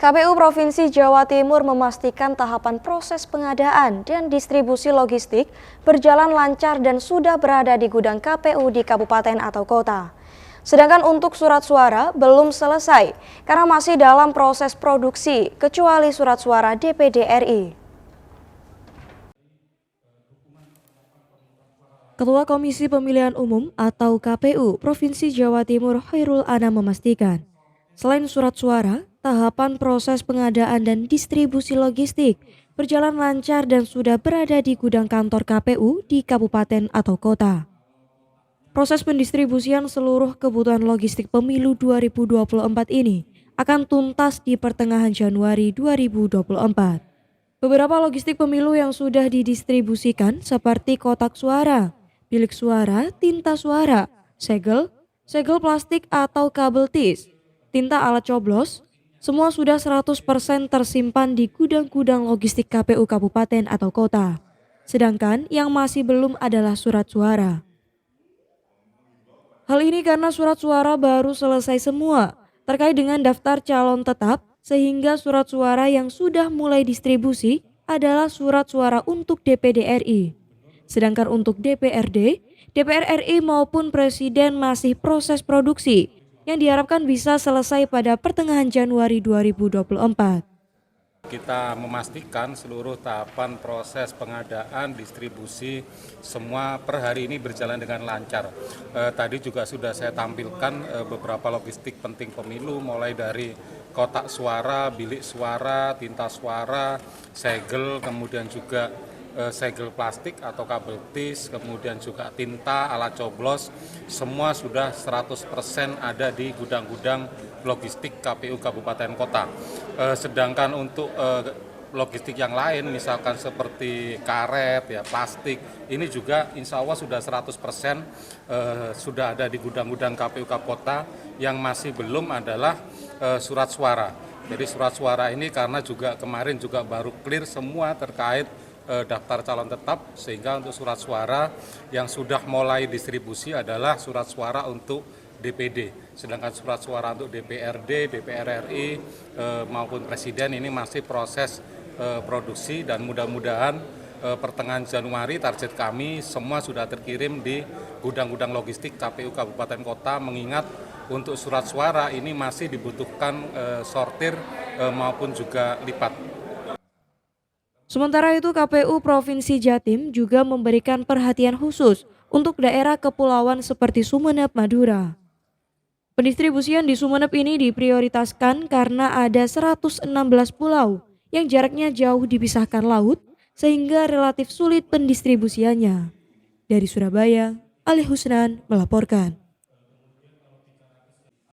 KPU Provinsi Jawa Timur memastikan tahapan proses pengadaan dan distribusi logistik berjalan lancar dan sudah berada di gudang KPU di kabupaten atau kota. Sedangkan untuk surat suara belum selesai karena masih dalam proses produksi, kecuali surat suara DPD RI. Ketua Komisi Pemilihan Umum atau KPU Provinsi Jawa Timur Khairul Anam memastikan, selain surat suara, tahapan proses pengadaan dan distribusi logistik berjalan lancar dan sudah berada di gudang kantor KPU di kabupaten atau kota. Proses pendistribusian seluruh kebutuhan logistik pemilu 2024 ini akan tuntas di pertengahan Januari 2024. Beberapa logistik pemilu yang sudah didistribusikan seperti kotak suara, bilik suara, tinta suara, segel plastik atau kabel tis, tinta alat coblos, semua sudah 100% tersimpan di gudang-gudang logistik KPU kabupaten atau kota. Sedangkan yang masih belum adalah surat suara. Hal ini karena surat suara baru selesai semua terkait dengan daftar calon tetap, sehingga surat suara yang sudah mulai distribusi adalah surat suara untuk DPD RI. Sedangkan untuk DPRD, DPR RI maupun Presiden masih proses produksi yang diharapkan bisa selesai pada pertengahan Januari 2024. Kita memastikan seluruh tahapan proses pengadaan, distribusi, semua per hari ini berjalan dengan lancar. Tadi juga sudah saya tampilkan beberapa logistik penting pemilu, mulai dari kotak suara, bilik suara, tinta suara, segel, kemudian juga segel plastik atau kabel tis, kemudian juga tinta, alat coblos, semua sudah 100% ada di gudang-gudang logistik KPU Kabupaten Kota. Sedangkan untuk logistik yang lain, misalkan seperti karet, ya, plastik, ini juga insya Allah sudah 100% sudah ada di gudang-gudang KPU Kabupaten Kota. Yang masih belum adalah surat suara. Jadi surat suara ini karena juga kemarin juga baru clear semua terkait daftar calon tetap, sehingga untuk surat suara yang sudah mulai distribusi adalah surat suara untuk DPD. Sedangkan surat suara untuk DPRD, DPR RI maupun Presiden ini masih proses produksi, dan mudah-mudahan pertengahan Januari target kami semua sudah terkirim di gudang-gudang logistik KPU Kabupaten Kota, mengingat untuk surat suara ini masih dibutuhkan sortir maupun juga lipat. Sementara itu KPU Provinsi Jatim juga memberikan perhatian khusus untuk daerah kepulauan seperti Sumeneb, Madura. Pendistribusian di Sumeneb ini diprioritaskan karena ada 116 pulau yang jaraknya jauh dipisahkan laut sehingga relatif sulit pendistribusiannya. Dari Surabaya, Ali Husnan melaporkan.